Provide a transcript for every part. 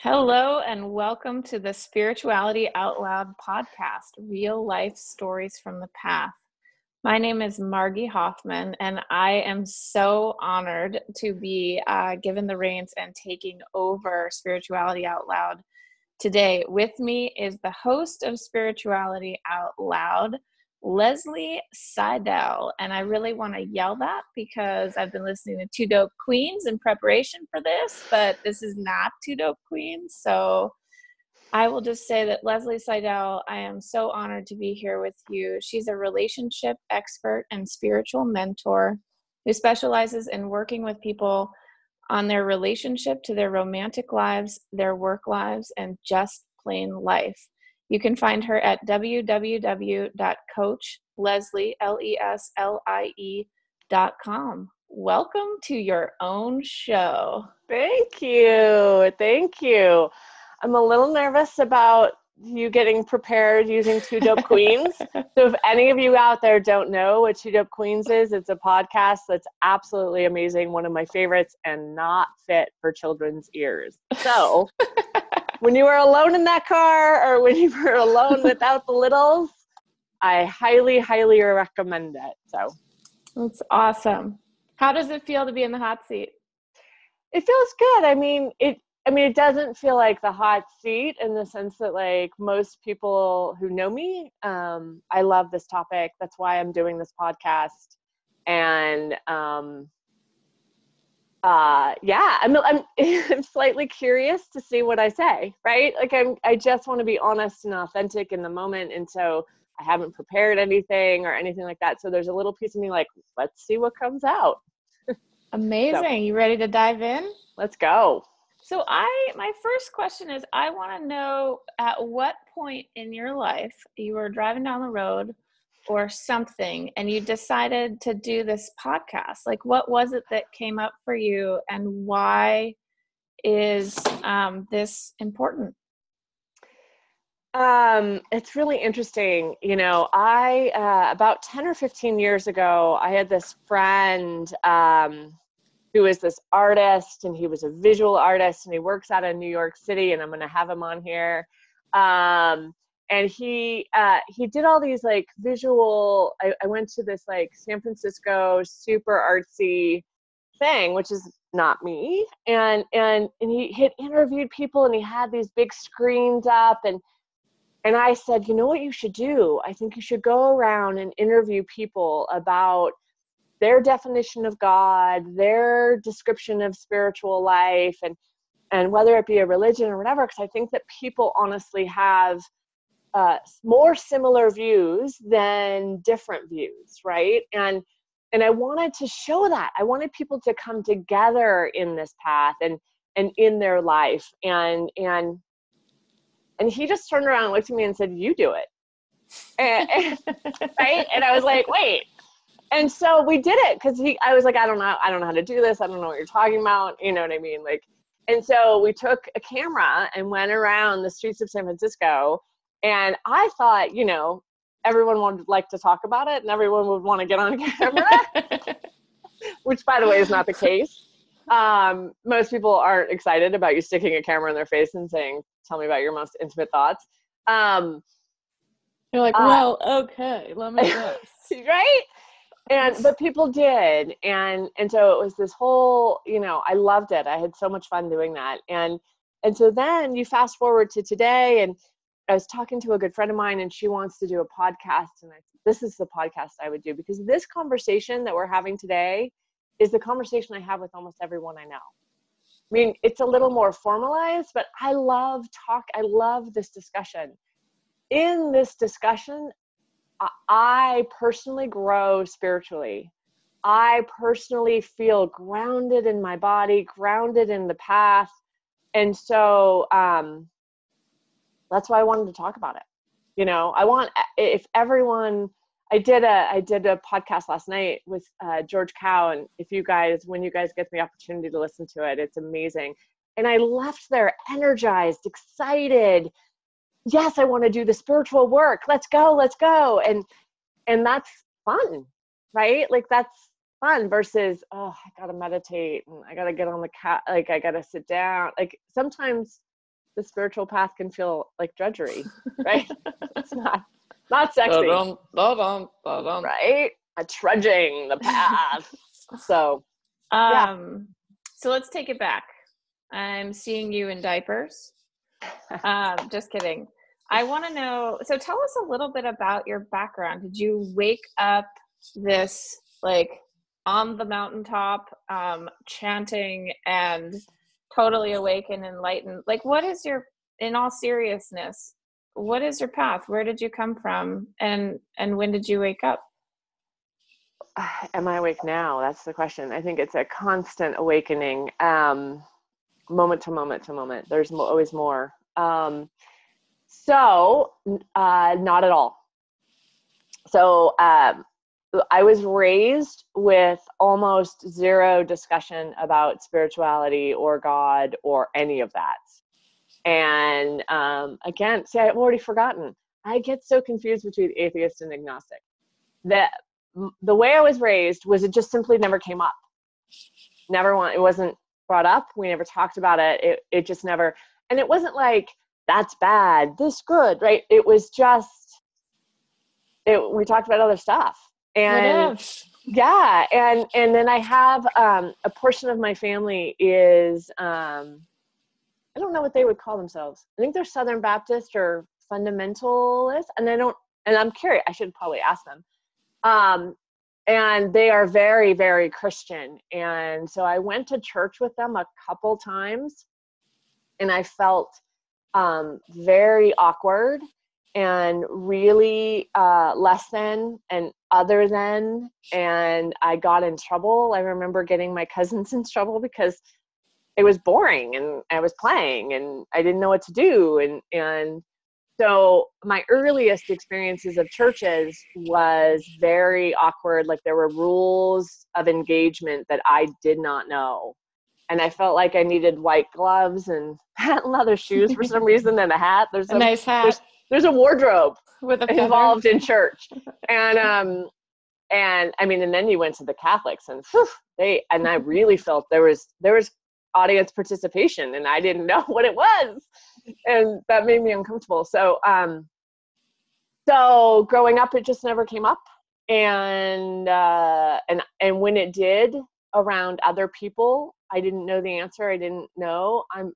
Hello and welcome to the Spirituality Out Loud podcast, real life stories from the path. My name is Margie Hoffman, and I am so honored to be given the reins and taking over Spirituality Out Loud today. With me is the host of Spirituality Out Loud, Leslie Seidel. And I really want to yell that because I've been listening to Two Dope Queens in preparation for this, but this is not Two Dope Queens. So I will just say that Leslie Seidel, I am so honored to be here with you. She's a relationship expert and spiritual mentor who specializes in working with people on their relationship to their romantic lives, their work lives, and just plain life. You can find her at www.coachleslie.com. Welcome to your own show. Thank you. Thank you. I'm a little nervous about you getting prepared using Two Dope Queens. So if any of you out there don't know what Two Dope Queens is, it's a podcast that's absolutely amazing, one of my favorites, and not fit for children's ears. So when you were alone in that car or when you were alone without the littles, I highly, highly recommend it. So that's awesome. How does it feel to be in the hot seat? It feels good. It doesn't feel like the hot seat in the sense that, like, most people who know me, I love this topic. That's why I'm doing this podcast. And I'm I'm slightly curious to see what I say, right? Like I just want to be honest and authentic in the moment, and so I haven't prepared anything or anything like that. So there's a little piece of me like, let's see what comes out. Amazing. So, you ready to dive in? Let's go. So my first question is, I want to know at what point in your life you were driving down the road or something and you decided to do this podcast. Like, what was it that came up for you, and why is this important? It's really interesting. You know, I about 10 or 15 years ago, I had this friend who is this artist, and he was a visual artist, and he works out of New York City, and I'm going to have him on here. And he did all these like visual, I went to this like San Francisco super artsy thing, which is not me. And he had interviewed people, and he had these big screens up, and I said, you know what you should do? I think you should go around and interview people about their definition of God, their description of spiritual life, and whether it be a religion or whatever, because I think that people honestly have more similar views than different views, right? And I wanted to show that. I wanted people to come together in this path and in their life. And he just turned around and looked at me and said, "You do it." Right? And I was like, wait. And so we did it because I was like, I don't know how to do this. I don't know what you're talking about. You know what I mean? Like, and so we took a camera and went around the streets of San Francisco. And I thought, you know, everyone would like to talk about it and everyone would want to get on camera, which, by the way, is not the case. Most people aren't excited about you sticking a camera in their face and saying, "Tell me about your most intimate thoughts." You're like, well, okay, let me guess. Right? But people did. And so it was this whole, you know, I loved it. I had so much fun doing that. And so then you fast forward to today, and I was talking to a good friend of mine, and she wants to do a podcast. And I said, this is the podcast I would do, because this conversation that we're having today is the conversation I have with almost everyone I know. I mean, it's a little more formalized, but I love this discussion. In this discussion, I personally grow spiritually. I personally feel grounded in my body, grounded in the path. And so that's why I wanted to talk about it. You know, I did a podcast last night with George Cow. And when you guys get the opportunity to listen to it, it's amazing. And I left there energized, excited. Yes, I want to do the spiritual work. Let's go. And that's fun, right? Like, that's fun versus, oh, I got to meditate and I got to get on the couch. Like, I got to sit down. Like, sometimes the spiritual path can feel like drudgery, right? It's not sexy, da-dum, da-dum, da-dum. right? Trudging the path. So, yeah. So let's take it back. I'm seeing you in diapers. Just kidding. I want to know, so tell us a little bit about your background. Did you wake up this like on the mountaintop, chanting and totally awake and enlightened? Like, what is your, in all seriousness, what is your path? Where did you come from? And when did you wake up? Am I awake now? That's the question. I think it's a constant awakening, moment to moment to moment. There's always more. So, not at all. So, I was raised with almost zero discussion about spirituality or God or any of that. And again, see, I've already forgotten. I get so confused between atheist and agnostic. The way I was raised was it just simply never came up. It wasn't brought up. We never talked about it. It just never, and it wasn't like, that's bad, this good, right? It was just, we talked about other stuff. And yeah, and then I have a portion of my family is, I don't know what they would call themselves. I think they're Southern Baptist or fundamentalist, and I'm curious, I should probably ask them. And they are very, very Christian. And so I went to church with them a couple times, and I felt very awkward and really less than and other than. And I got in trouble. I remember getting my cousins in trouble because it was boring and I was playing and I didn't know what to do. And so my earliest experiences of churches was very awkward. Like there were rules of engagement that I did not know. And I felt like I needed white gloves and patent leather shoes for some reason and a hat. There's a nice hat. There's a wardrobe with a involved in church. And I mean, and then you went to the Catholics and and I really felt there was audience participation and I didn't know what it was. And that made me uncomfortable. So, so growing up, it just never came up. And when it did around other people, I didn't know the answer. I didn't know. I'm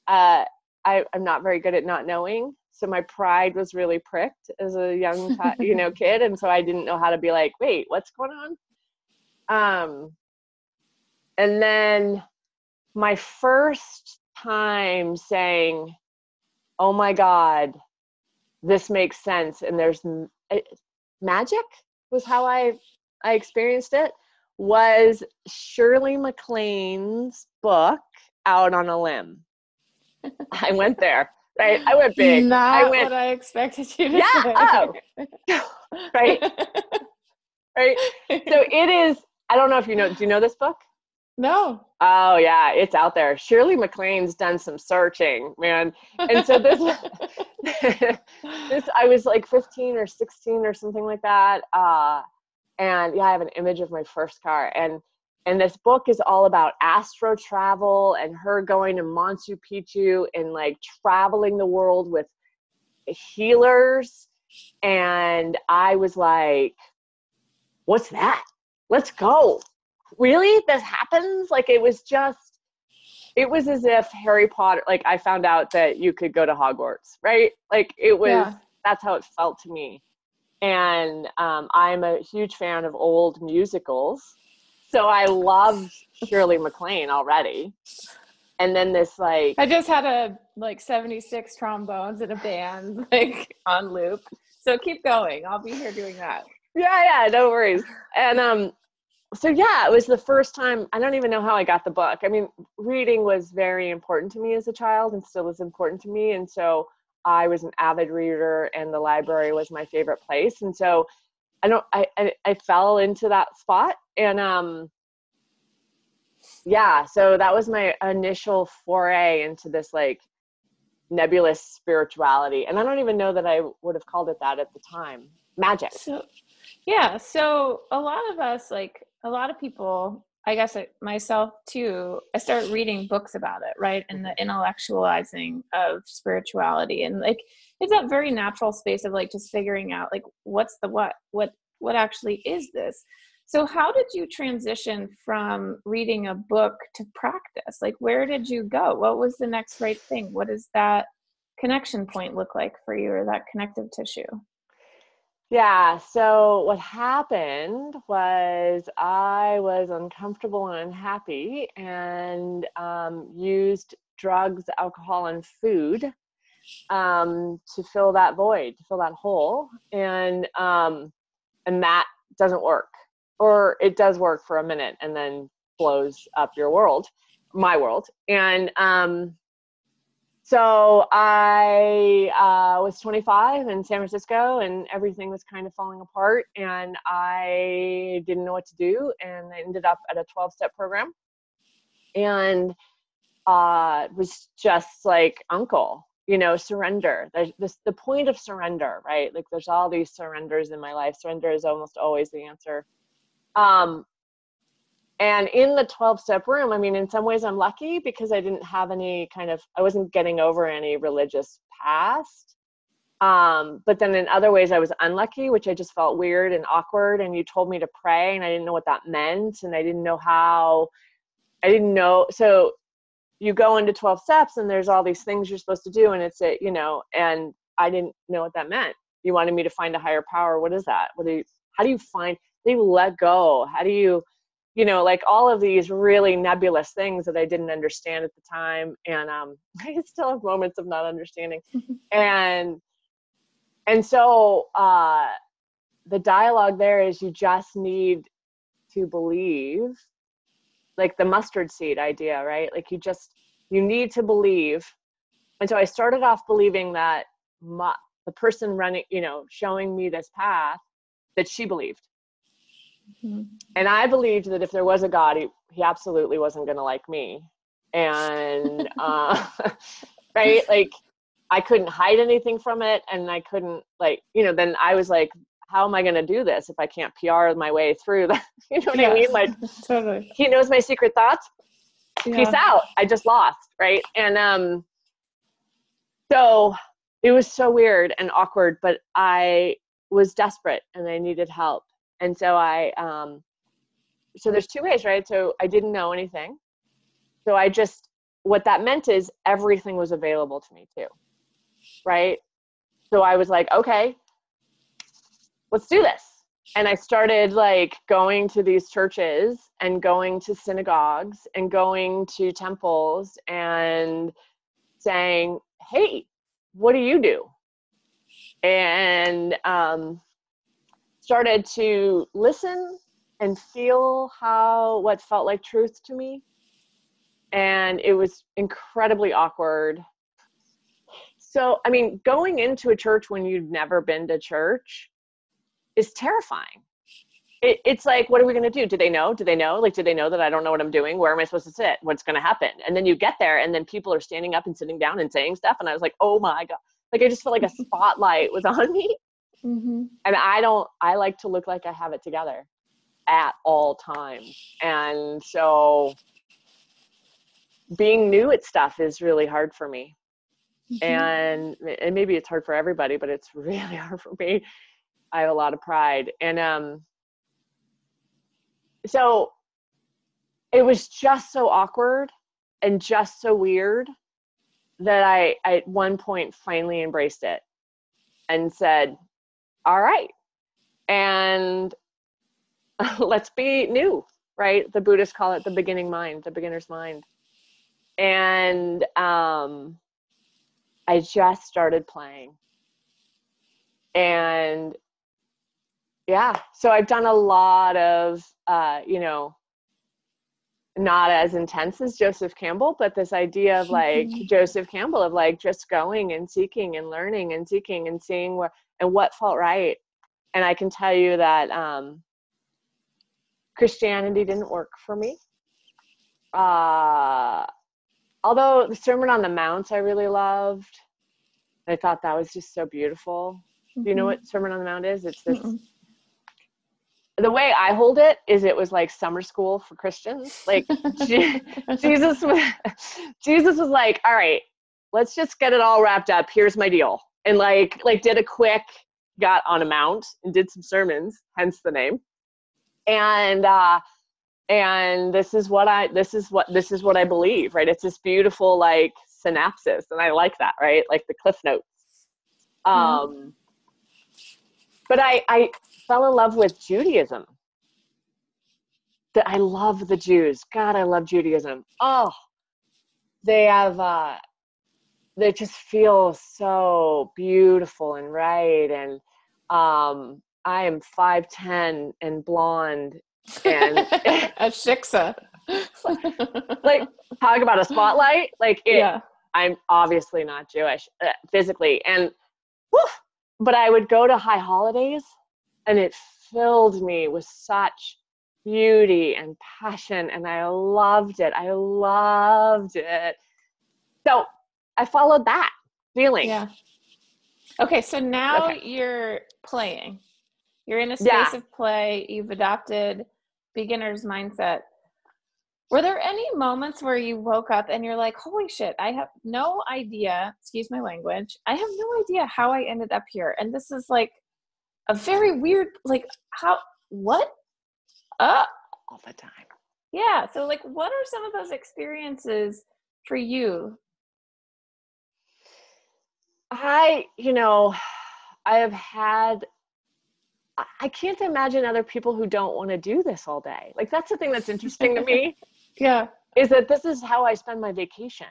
not very good at not knowing. So my pride was really pricked as a young, kid. And so I didn't know how to be like, wait, what's going on? And then my first time saying, oh my God, this makes sense. And there's magic was how I experienced it, was Shirley MacLaine's book, Out on a Limb. I went there, right? I went big. What I expected you to say. Oh, right. Right. So it is, I don't know if do you know this book? No. Oh yeah, it's out there. Shirley MacLaine's done some searching, man. And so this, I was like 15 or 16 or something like that. And yeah, I have an image of my first car. And this book is all about astro travel and her going to Machu Picchu and like traveling the world with healers. And I was like, what's that? Let's go. Really? This happens? Like it was as if Harry Potter, like I found out that you could go to Hogwarts, right? Like it was, That's how it felt to me. And I'm a huge fan of old musicals. So I loved Shirley MacLaine already. And then this like... I just had 76 trombones in a band like on loop. So keep going. I'll be here doing that. Yeah, no worries. And so yeah, it was the first time. I don't even know how I got the book. I mean, reading was very important to me as a child and still is important to me. And so I was an avid reader and the library was my favorite place. And so I fell into that spot. And yeah, so that was my initial foray into this like nebulous spirituality. And I don't even know that I would have called it that at the time. Magic. So a lot of us, like a lot of people, I guess myself too, I started reading books about it, right? And the intellectualizing of spirituality, and like, it's that very natural space of like, just figuring out like, what's the what actually is this? So how did you transition from reading a book to practice? Like, where did you go? What was the next right thing? What does that connection point look like for you, or that connective tissue? Yeah. So what happened was I was uncomfortable and unhappy, and used drugs, alcohol, and food to fill that void, to fill that hole. And that doesn't work, or it does work for a minute and then blows up your world, my world. And so I was 25 in San Francisco, and everything was kind of falling apart, and I didn't know what to do. And I ended up at a 12-step program, and it was just like, uncle, surrender. There's the point of surrender, right? Like, there's all these surrenders in my life. Surrender is almost always the answer. And in the 12-step room, I mean, in some ways I'm lucky because I didn't have I wasn't getting over any religious past. But then in other ways I was unlucky, which I just felt weird and awkward. And you told me to pray, and I didn't know what that meant. And I didn't know. So you go into 12 steps, and there's all these things you're supposed to do. And and I didn't know what that meant. You wanted me to find a higher power. What is that? How do you let go? How do you, like, all of these really nebulous things that I didn't understand at the time. And I still have moments of not understanding. And so the dialogue there is, you just need to believe, like the mustard seed idea, right? Like, you need to believe. And so I started off believing that the person running, showing me this path, that she believed. Mm-hmm. And I believed that if there was a God, he absolutely wasn't going to like me. And, right. Like, I couldn't hide anything from it. And I couldn't, like, then I was like, how am I going to do this if I can't PR my way through that? You know what I mean? Like, totally. He knows my secret thoughts. Yeah. Peace out. I just lost. Right. And, so it was so weird and awkward, but I was desperate and I needed help. And so so there's two ways, right? So I didn't know anything. So what that meant is everything was available to me too. Right. So I was like, okay, let's do this. And I started like going to these churches and going to synagogues and going to temples and saying, hey, what do you do? And started to listen and feel what felt like truth to me. And it was incredibly awkward. So, I mean, going into a church when you've never been to church is terrifying. It's like, what are we going to do? Do they know? Do they know? Like, do they know that I don't know what I'm doing? Where am I supposed to sit? What's going to happen? And then you get there, and then people are standing up and sitting down and saying stuff. And I was like, oh my God. Like, I just felt like a spotlight was on me. Mm-hmm. And I like to look like I have it together at all times. And so being new at stuff is really hard for me. Mm-hmm. And maybe it's hard for everybody, but it's really hard for me. I have a lot of pride. And so it was just so awkward and just so weird that I at one point finally embraced it and said, all right, and let's be new, right? The Buddhists call it the beginning mind, the beginner's mind. And I just started playing. And yeah, so I've done a lot of, not as intense as Joseph Campbell, but this idea of like Joseph Campbell of like just going and seeking and learning and seeking and seeing what felt right. And I can tell you that Christianity didn't work for me. Although the Sermon on the Mount I really loved. I thought that was just so beautiful. Mm-hmm. Do you know what Sermon on the Mount is? It's this. Mm-mm. the way I hold it is it was like summer school for Christians. Like Jesus was, Jesus was like, all right, let's just get it all wrapped up. Here's my deal. And like did a quick, got on a mount and did some sermons, hence the name. And this is what I believe, right? It's this beautiful like synopsis. And I like that, right? Like the Cliff Notes. But I fell in love with Judaism. I love the Jews. God, I love Judaism. Oh, they just feel so beautiful and right. And I am 5'10" and blonde and a shiksa. Like, talk about a spotlight. Like it. Yeah. I'm obviously not Jewish physically, and whew, but I would go to high holidays, and it filled me with such beauty and passion, and I loved it. So I followed that feeling. Yeah. Okay, so now you're playing. You're in a space of play. You've adopted beginner's mindset. Were there any moments where you woke up and you're like, holy shit, I have no idea, excuse my language, I have no idea how I ended up here. And this is like a very weird, like, what? All the time. Yeah. So like, what are some of those experiences for you? I can't imagine other people who don't want to do this all day. Like, that's the thing that's interesting to me. Yeah. Is that this is how I spend my vacation,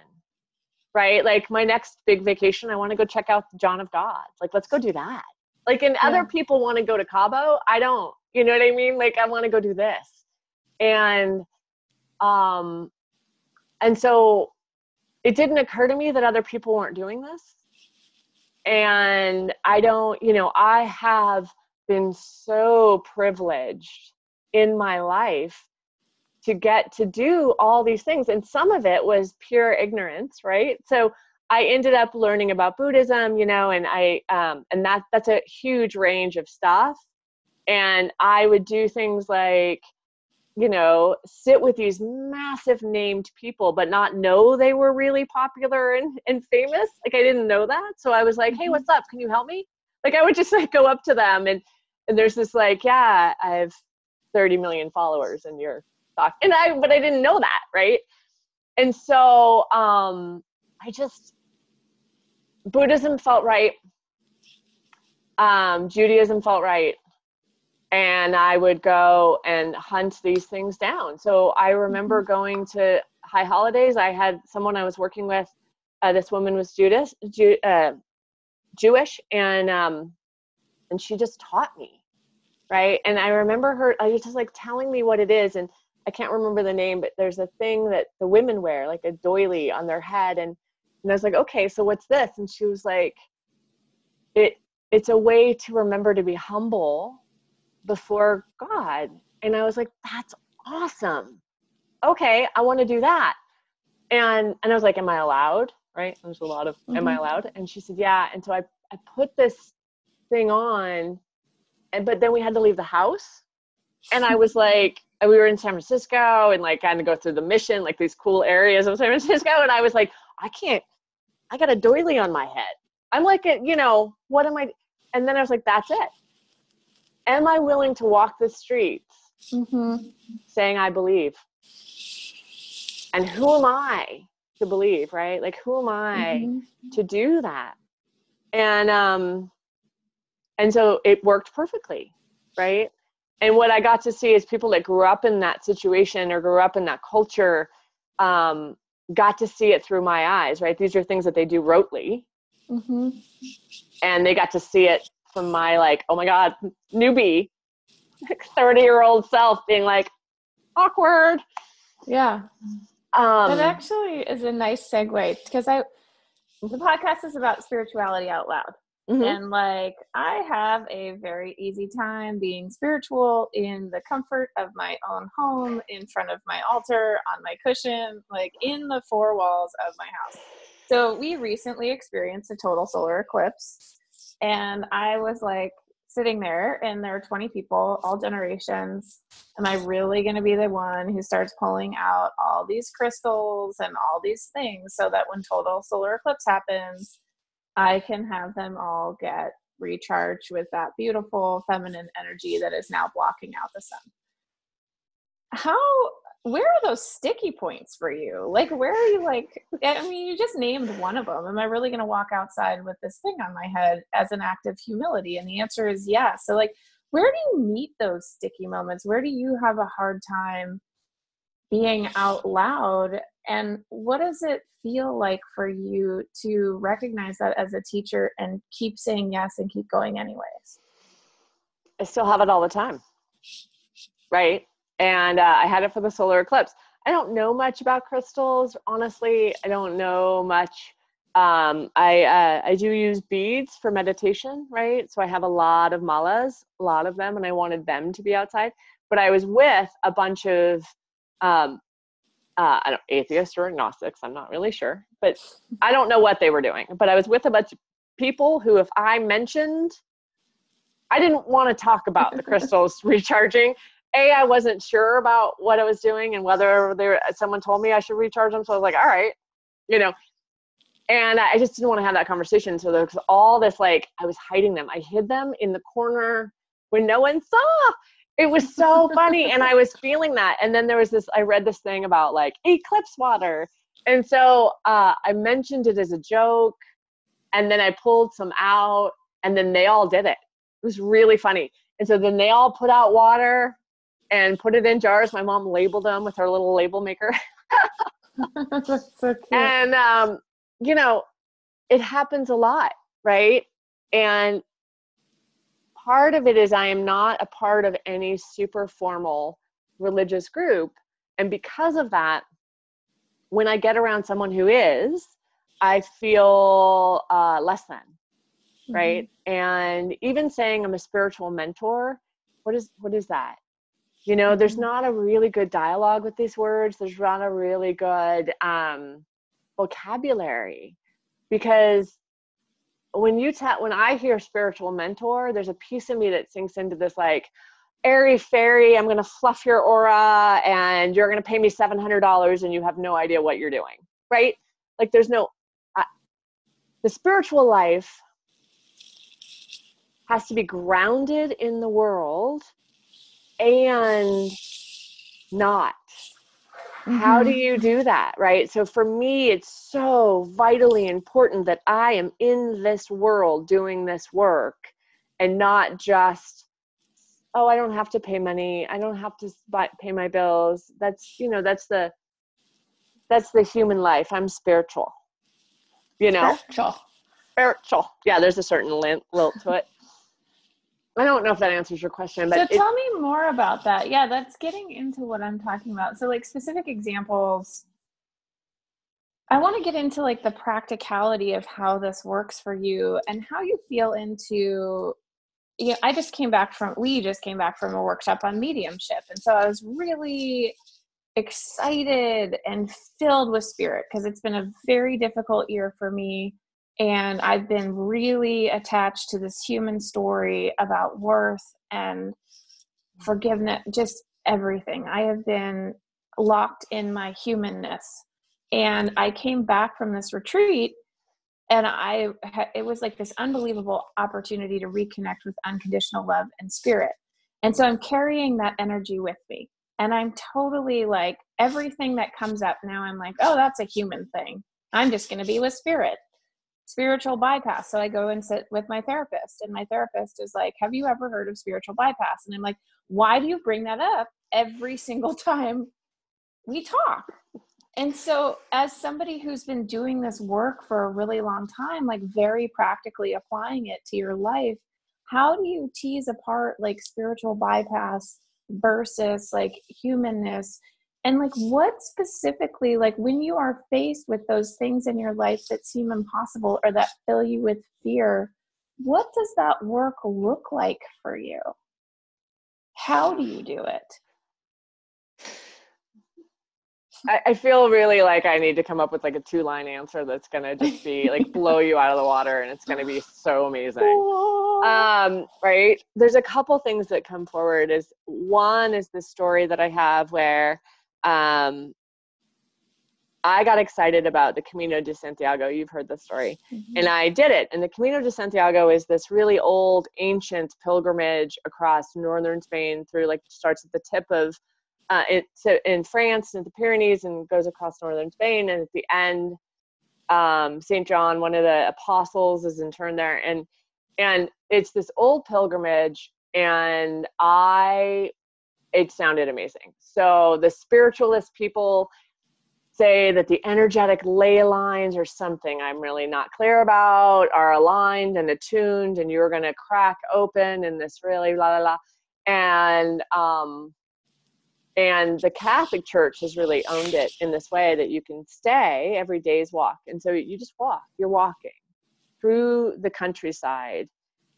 right? Like my next big vacation, I want to go check out the John of God. Like, let's go do that. Like, and other people want to go to Cabo. I don't, you know what I mean? Like, I want to go do this. And so it didn't occur to me that other people weren't doing this. And I have been so privileged in my life to get to do all these things. And some of it was pure ignorance, right? So I ended up learning about Buddhism, and that's a huge range of stuff. And I would do things like, sit with these massive named people, but not know they were really popular and famous. Like, I didn't know that. So I was like, hey, what's up? Can you help me? Like, I would just like go up to them and there's this like, yeah, I have 30 million followers in your talk. But I didn't know that. Right. And so, Buddhism felt right. Judaism felt right. And I would go and hunt these things down. So I remember going to high holidays. I had someone I was working with. This woman was Jewish, and she just taught me, right? And I remember her. I was just like telling me what it is, and I can't remember the name, but there's a thing that the women wear, like a doily on their head, and I was like, okay, so what's this? And she was like, it's a way to remember to be humble before God. And I was like, that's awesome. Okay, I want to do that. And I was like, am I allowed? Right? There's a lot of, am I allowed? And she said, yeah. And so I put this thing on, but then we had to leave the house. And I was like, we were in San Francisco and like kind of go through the Mission, like these cool areas of San Francisco. And I was like, I got a doily on my head. I'm like, what am I? And then I was like, that's it. Am I willing to walk the streets saying I believe? And who am I to believe, right? Like, who am I to do that? And so it worked perfectly, right? And what I got to see is people that grew up in that situation or grew up in that culture got to see it through my eyes, right? These are things that they do rotely. And they got to see it from my like, oh my God, newbie, 30-year-old self being like, awkward. Yeah. That actually is a nice segue because the podcast is about spirituality out loud. And like, I have a very easy time being spiritual in the comfort of my own home, in front of my altar, on my cushion, like in the four walls of my house. So we recently experienced a total solar eclipse. And I was like sitting there and there are 20 people, all generations. Am I really going to be the one who starts pulling out all these crystals and all these things so that when total solar eclipse happens, I can have them all get recharged with that beautiful feminine energy that is now blocking out the sun? Where are those sticky points for you? Like, where are you like, I mean, you just named one of them. Am I really going to walk outside with this thing on my head as an act of humility? And the answer is yes. So like, where do you meet those sticky moments? Where do you have a hard time being out loud? And what does it feel like for you to recognize that as a teacher and keep saying yes and keep going anyways? I still have it all the time. Right. And I had it for the solar eclipse. I don't know much about crystals. Honestly, I don't know much. I do use beads for meditation, right? So I have a lot of malas, a lot of them, and I wanted them to be outside. But I was with a bunch of atheists or agnostics. I'm not really sure, but I don't know what they were doing. But I was with a bunch of people who, if I mentioned, I didn't want to talk about the crystals recharging. I wasn't sure about what I was doing and whether someone told me I should recharge them. So I was like, all right, and I just didn't want to have that conversation. So there was all this, like, I was hiding them. I hid them in the corner when no one saw. It was so funny. And I was feeling that. And then there was I read this thing about like eclipse water. And so I mentioned it as a joke, and then I pulled some out, and then they all did it. It was really funny. And so then they all put out water and put it in jars. My mom labeled them with her little label maker. That's so cute. And, it happens a lot, right? And part of it is I am not a part of any super formal religious group. And because of that, when I get around someone who is, I feel less than, right? Mm-hmm. And even saying I'm a spiritual mentor, what is that? There's not a really good dialogue with these words. There's not a really good vocabulary, because when I hear spiritual mentor, there's a piece of me that sinks into this like airy fairy, I'm going to fluff your aura and you're going to pay me $700 and you have no idea what you're doing, right? Like there's no, the spiritual life has to be grounded in the world and not. Mm-hmm. How do you do that, right? So for me, it's so vitally important that I am in this world doing this work and not just, I don't have to pay money. I don't have to pay my bills. That's the human life. I'm spiritual, Spiritual. Yeah, there's a certain lilt to it. I don't know if that answers your question, but so tell me more about that. Yeah, that's getting into what I'm talking about. So like specific examples, I want to get into like the practicality of how this works for you and how you feel into, we just came back from a workshop on mediumship. And so I was really excited and filled with spirit because it's been a very difficult year for me. And I've been really attached to this human story about worth and forgiveness, just everything. I have been locked in my humanness. And I came back from this retreat and it was like this unbelievable opportunity to reconnect with unconditional love and spirit. And so I'm carrying that energy with me. And I'm totally like, everything that comes up now, I'm like, oh, that's a human thing. I'm just going to be with spirit. Spiritual bypass. So I go and sit with my therapist, and my therapist is like, have you ever heard of spiritual bypass? And I'm like, why do you bring that up every single time we talk? And so as somebody who's been doing this work for a really long time, like very practically applying it to your life, how do you tease apart like spiritual bypass versus like humanness? And like what specifically, like when you are faced with those things in your life that seem impossible or that fill you with fear, what does that work look like for you? How do you do it? I feel really like I need to come up with like a 2-line answer that's going to just be like blow you out of the water, and it's going to be so amazing. Right. There's a couple things that come forward. One is the story that I have where, I got excited about the Camino de Santiago. You've heard the story. Mm-hmm. And I did it. And the Camino de Santiago is this really old, ancient pilgrimage across northern Spain through, like, starts at the tip of, in France and the Pyrenees, and goes across northern Spain. And at the end, St. John, one of the apostles, is interned there. And it's this old pilgrimage, and it sounded amazing. So the spiritualist people say that the energetic ley lines or something I'm really not clear about are aligned and attuned, and you're going to crack open in this really la la la. And the Catholic Church has really owned it in this way that you can stay every day's walk. And so you just walk, you're walking through the countryside.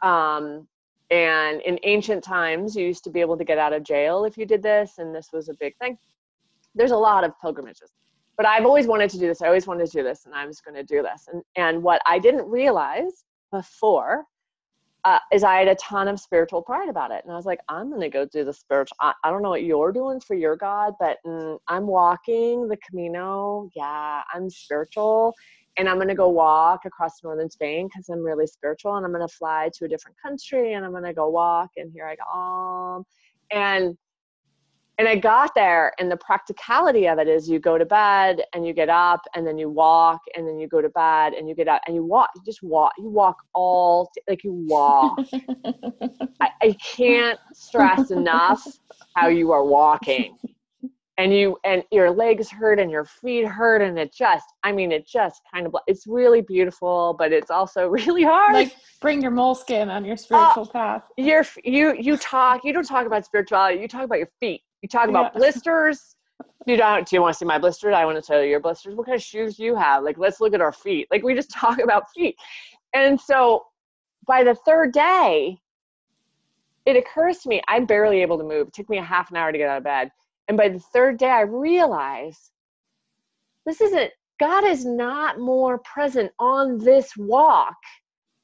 And in ancient times, you used to be able to get out of jail if you did this. And this was a big thing. There's a lot of pilgrimages. But I've always wanted to do this. I always wanted to do this, and I was going to do this. And what I didn't realize before is I had a ton of spiritual pride about it. And I was like, I'm going to go do the spiritual. I don't know what you're doing for your God, but I'm walking the Camino. Yeah, I'm spiritual. And I'm going to go walk across northern Spain because I'm really spiritual. And I'm going to fly to a different country, and I'm going to go walk. And here I go. And I got there, and the practicality of it is you go to bed and you get up, and then you walk, and then you go to bed and you get up and you walk. You just walk. You walk you walk. I can't stress enough how you are walking, and your legs hurt and your feet hurt, and it just kind of, it's really beautiful, but it's also really hard. Like, bring your moleskin on your spiritual path. You don't talk about spirituality. You talk about your feet. You talk about blisters. Do you want to see my blisters? I want to tell you your blisters. What kind of shoes do you have? Like, let's look at our feet. Like, we just talk about feet. And so by the third day, it occurs to me, I'm barely able to move. It took me a half an hour to get out of bed. And by the third day, I realized God is not more present on this walk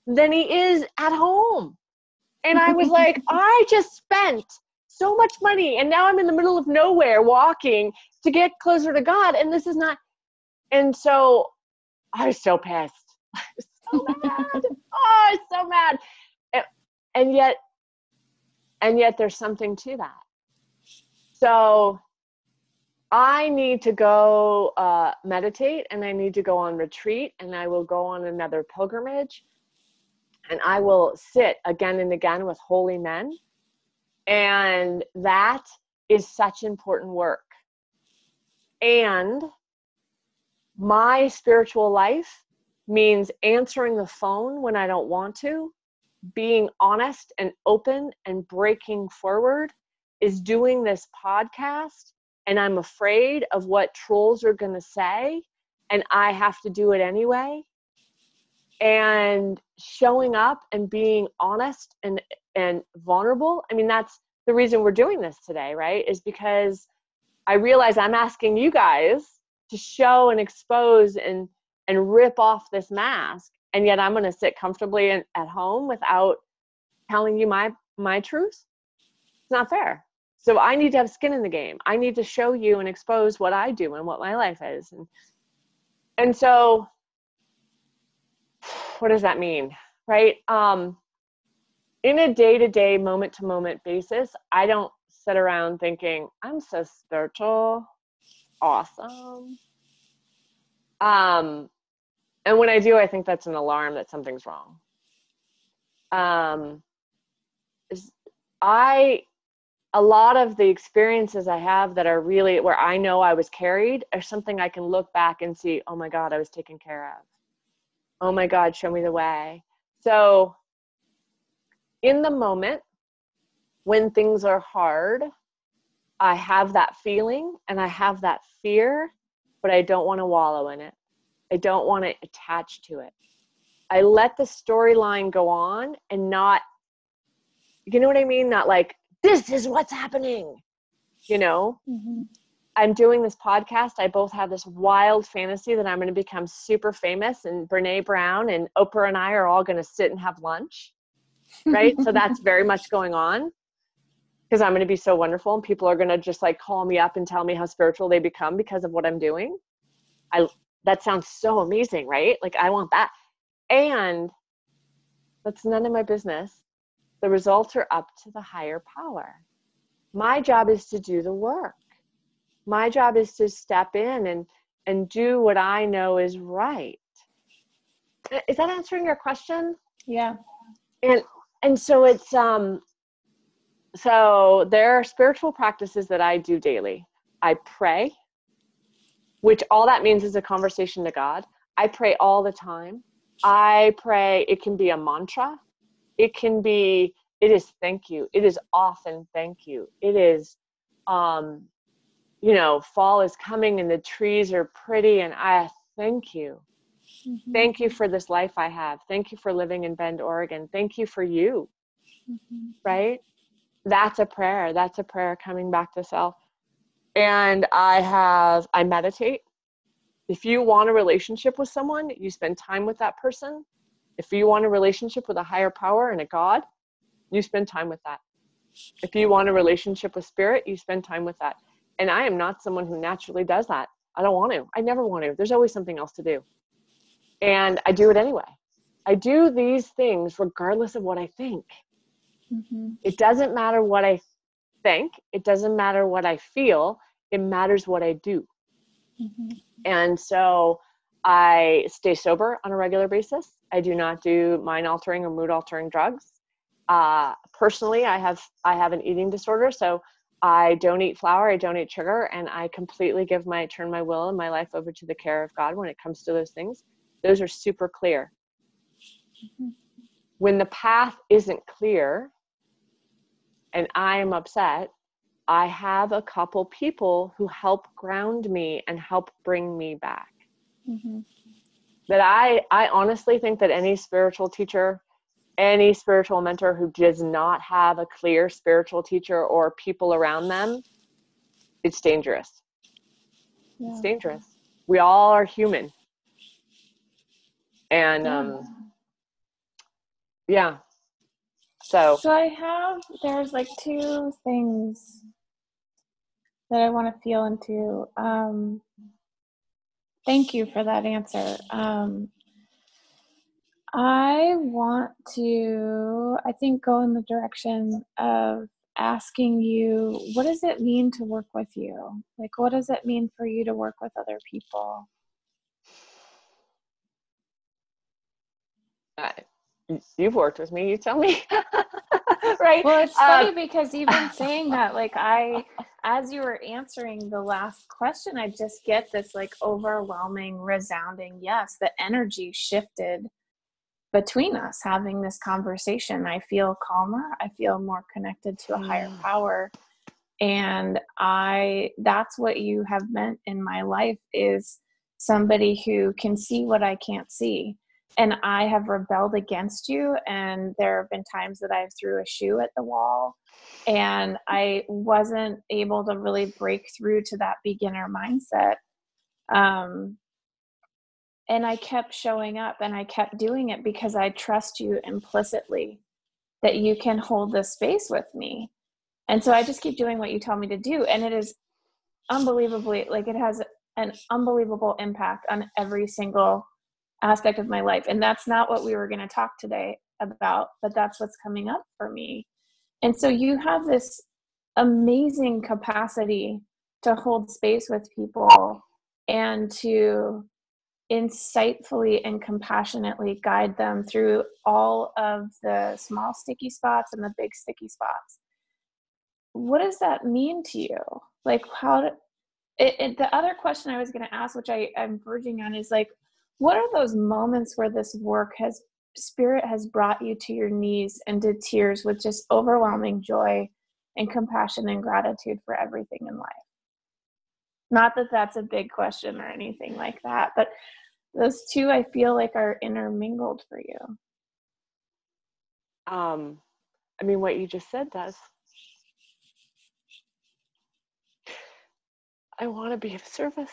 than he is at home. And I was like, I just spent so much money, and now I'm in the middle of nowhere walking to get closer to God, and this is not. And so I was so pissed. I was so mad. I was so mad. And yet there's something to that. So I need to go meditate, and I need to go on retreat, and I will go on another pilgrimage, and I will sit again and again with holy men. And that is such important work. And my spiritual life means answering the phone when I don't want to, being honest and open and breaking forward, is doing this podcast, and I'm afraid of what trolls are going to say, and I have to do it anyway. And showing up and being honest and vulnerable. I mean, that's the reason we're doing this today, right? Is because I realize I'm asking you guys to show and expose and rip off this mask. And yet I'm going to sit comfortably at home without telling you my truth. It's not fair. So I need to have skin in the game. I need to show you and expose what I do and what my life is. And so what does that mean? Right? In a day-to-day, moment-to-moment basis, I don't sit around thinking, I'm so spiritual, awesome. And when I do, I think that's an alarm that something's wrong. A lot of the experiences I have that are really where I know I was carried are something I can look back and see, oh my God, I was taken care of. Oh my God, show me the way. So in the moment, when things are hard, I have that feeling and I have that fear, but I don't want to wallow in it. I don't want to attach to it. I let the storyline go on and not, you know what I mean? Not like, this is what's happening, you know? Mm-hmm. I'm doing this podcast. I both have this wild fantasy that I'm going to become super famous, and Brene Brown and Oprah and I are all going to sit and have lunch. Right. So that's very much going on, because I'm going to be so wonderful and people are going to just like call me up and tell me how spiritual they become because of what I'm doing. That sounds so amazing, right? Like I want that. And that's none of my business. The results are up to the higher power. My job is to do the work. My job is to step in and do what I know is right. Is that answering your question? Yeah. And so it's so there are spiritual practices that I do daily. I pray, which all that means is a conversation to God. I pray all the time. I pray, it can be a mantra. It is thank you. It is often thank you. It is, fall is coming and the trees are pretty and I thank you. Mm-hmm. Thank you for this life I have. Thank you for living in Bend, Oregon. Thank you for you. Mm-hmm. Right? That's a prayer. That's a prayer coming back to self. And I meditate. If you want a relationship with someone, you spend time with that person. If you want a relationship with a higher power and a God, you spend time with that. If you want a relationship with spirit, you spend time with that. And I am not someone who naturally does that. I don't want to. I never want to. There's always something else to do. And I do it anyway. I do these things regardless of what I think. Mm-hmm. It doesn't matter what I think. It doesn't matter what I feel. It matters what I do. Mm-hmm. And so I stay sober on a regular basis. I do not do mind altering or mood altering drugs. Personally, I have an eating disorder, so I don't eat flour, I don't eat sugar, and I completely turn my will and my life over to the care of God when it comes to those things. Those are super clear. Mm-hmm. When the path isn't clear and I am upset, I have a couple people who help ground me and help bring me back. Mm-hmm. That I honestly think that any spiritual teacher, any spiritual mentor who does not have a clear spiritual teacher or people around them, it's dangerous. Yeah. It's dangerous. We all are human. And yeah. So There's like two things that I want to feel into. Thank you for that answer. I want to, I think, go in the direction of asking you, what does it mean to work with you? Like, what does it mean for you to work with other people? you've worked with me, you tell me. Right? Well, it's funny because even saying that, like as you were answering the last question, I just get this like overwhelming, resounding yes. The energy shifted between us having this conversation. I feel calmer. I feel more connected to a higher power. And that's what you have meant in my life, is somebody who can see what I can't see. And I have rebelled against you. And there have been times that I've threw a shoe at the wall and I wasn't able to really break through to that beginner mindset. And I kept showing up and I kept doing it because I trust you implicitly that you can hold this space with me. And so I just keep doing what you tell me to do. And it is unbelievably, like, it has an unbelievable impact on every single aspect of my life. And that's not what we were going to talk today about, but that's what's coming up for me. And so you have this amazing capacity to hold space with people and to insightfully and compassionately guide them through all of the small sticky spots and the big sticky spots. What does that mean to you? Like, the other question I was going to ask, which I'm verging on, is like, what are those moments where this spirit has brought you to your knees and to tears with just overwhelming joy and compassion and gratitude for everything in life? Not that that's a big question or anything like that, but those two I feel like are intermingled for you. I mean, what you just said does. I want to be of service.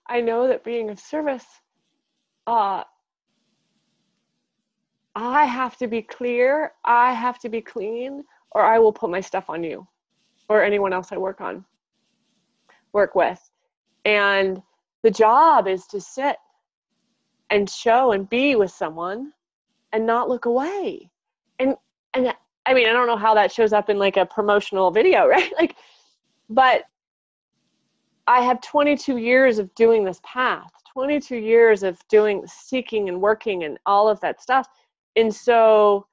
I know that being of service, I have to be clear, I have to be clean, or I will put my stuff on you or anyone else I work with. And the job is to sit and show and be with someone and not look away. And I mean, I don't know how that shows up in like a promotional video, right? Like, but I have 22 years of doing this path, 22 years of seeking and working and all of that stuff. And so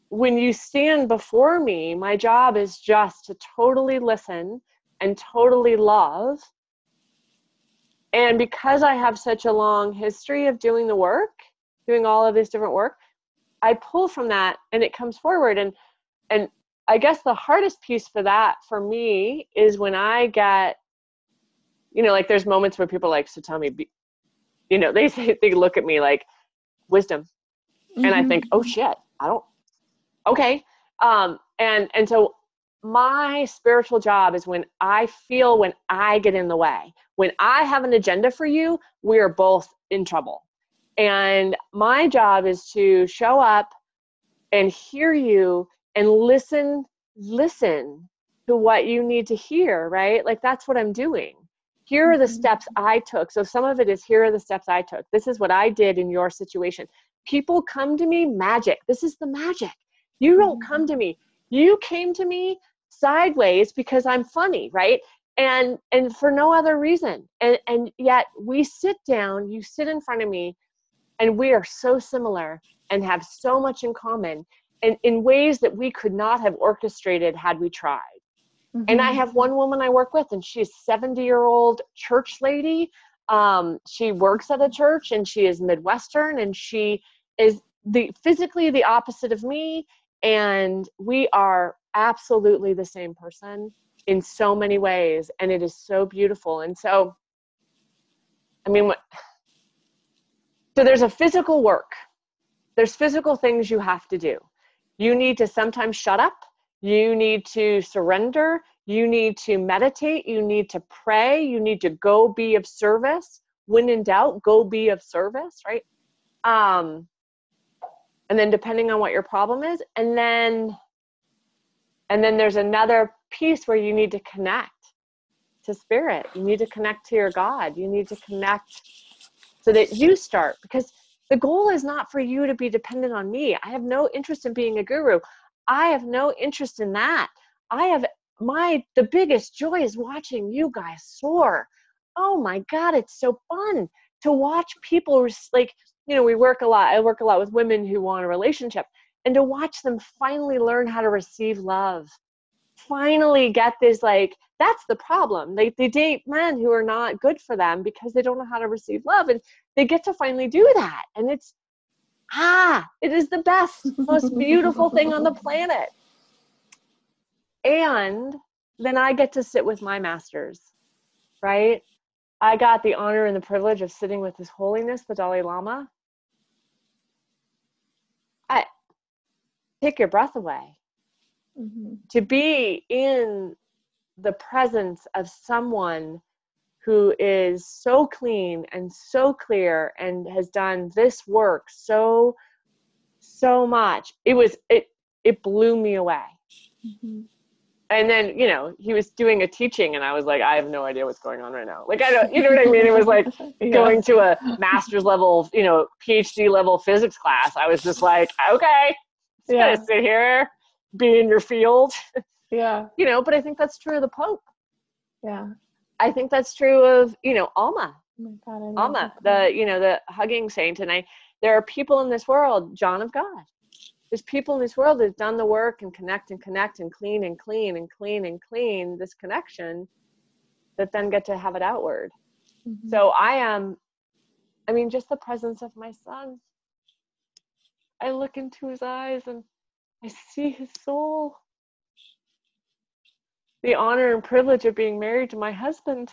when you stand before me, my job is just to totally listen and totally love. And because I have such a long history of doing the work, doing all of this different work, I pull from that and it comes forward. And I guess the hardest piece for that for me is when I get, like there's moments where people are like, so tell me, they look at me like wisdom. Mm-hmm. And I think, oh shit, okay. And so my spiritual job is when I get in the way, when I have an agenda for you, we're both in trouble. And my job is to show up and hear you and listen to what you need to hear, right? Like that's what I'm doing. Here are the steps I took. So some of it is, here are the steps I took. This is what I did in your situation. People come to me, magic. This is the magic. You don't come to me. You came to me sideways because I'm funny, right? And for no other reason. And yet we sit down, you sit in front of me, and we are so similar and have so much in common, and in ways that we could not have orchestrated had we tried. Mm-hmm. And I have one woman I work with, and she's a 70-year-old church lady. She works at a church, and she is Midwestern, and she is physically the opposite of me. And we are absolutely the same person in so many ways. And it is so beautiful. And so, I mean, so there's a physical work. There's physical things you have to do. You need to sometimes shut up. You need to surrender. You need to meditate. You need to pray. You need to go be of service. When in doubt, go be of service, right? And then depending on what your problem is, and then there's another piece where you need to connect to spirit. You need to connect to your God. You need to connect so that you start, because the goal is not for you to be dependent on me. I have no interest in being a guru. I have no interest in that. The biggest joy is watching you guys soar. Oh my God, it's so fun to watch people like, we work a lot. I work a lot with women who want a relationship, and to watch them finally learn how to receive love. Finally get this, like, that's the problem. They date men who are not good for them because they don't know how to receive love, and they get to finally do that. And it is the best, most beautiful thing on the planet. And then I get to sit with my masters, right? I got the honor and the privilege of sitting with His Holiness, the Dalai Lama. Take your breath away. Mm-hmm. To be in the presence of someone who is so clean and so clear and has done this work so much, it blew me away. Mm-hmm. And then, he was doing a teaching, and I was like, I have no idea what's going on right now. Like, I don't, you know what I mean? It was like going to a master's level, PhD level physics class. I was just like, okay, just gonna sit here, be in your field. Yeah. But I think that's true of the Pope. Yeah. I think that's true of, Alma. Oh my God, Alma, the hugging saint. And there are people in this world, John of God. There's people in this world that have done the work and connect and clean and clean and clean this connection that then get to have it outward. Mm-hmm. So just the presence of my son. I look into his eyes and I see his soul. The honor and privilege of being married to my husband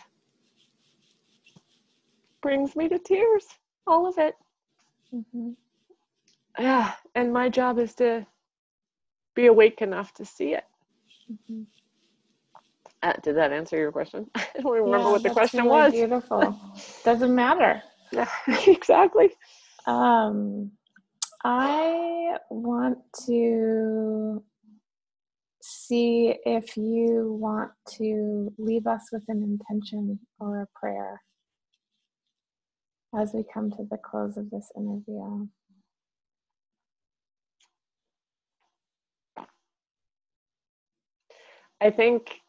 brings me to tears, all of it. Mm-hmm. Yeah, and my job is to be awake enough to see it. Mm-hmm. Did that answer your question? I don't even remember Yeah, what the that's question really was. beautiful. Doesn't matter. Yeah, exactly. I want to see if you want to leave us with an intention or a prayer as we come to the close of this interview. I think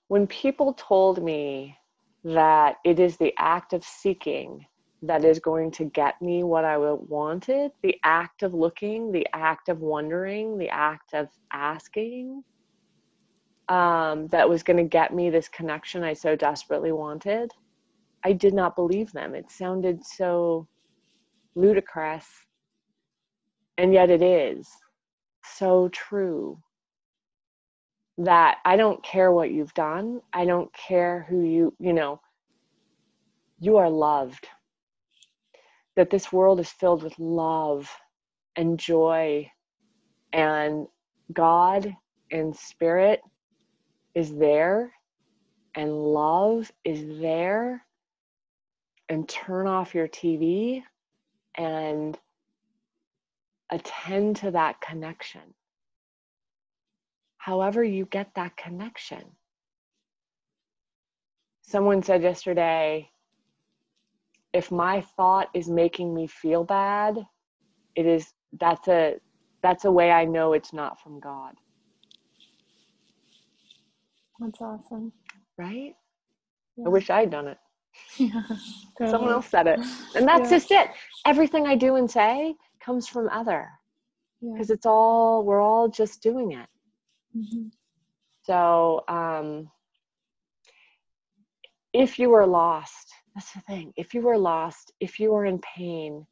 when people told me that it is the act of seeking that is going to get me what I wanted, the act of looking, the act of wondering, the act of asking, that was going to get me this connection I so desperately wanted, I did not believe them. It sounded so ludicrous, and yet it is so true. That I don't care what you've done. I don't care who you are loved. That this world is filled with love and joy, and God and spirit is there, and love is there. And turn off your TV and attend to that connection. However you get that connection. Someone said yesterday, if my thought is making me feel bad, that's a way I know it's not from God. That's awesome. Right? Yeah. I wish I'd done it. Yeah, totally. Someone else said it. And that's just it. Everything I do and say comes from other. Because we're all just doing it. Mm-hmm. So if you are lost, that's the thing. If you are lost, if you are in pain,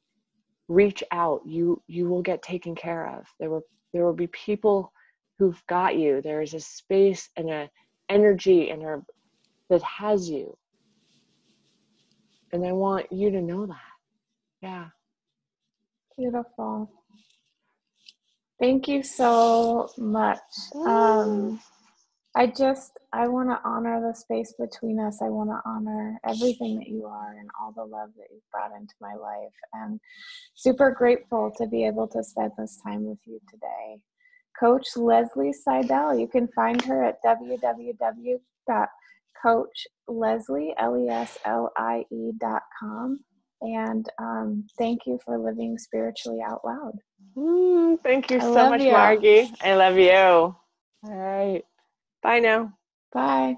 reach out. You will get taken care of. There will be people who've got you. There is a space and an energy that has you. And I want you to know that. Yeah. Beautiful. Thank you so much. I want to honor the space between us. I want to honor everything that you are and all the love that you've brought into my life. And super grateful to be able to spend this time with you today. Coach Leslie Seidel, you can find her at www.coachleslie.com. And thank you for living spiritually out loud. Thank you so much, Margie. I love you. All right. Bye now. Bye.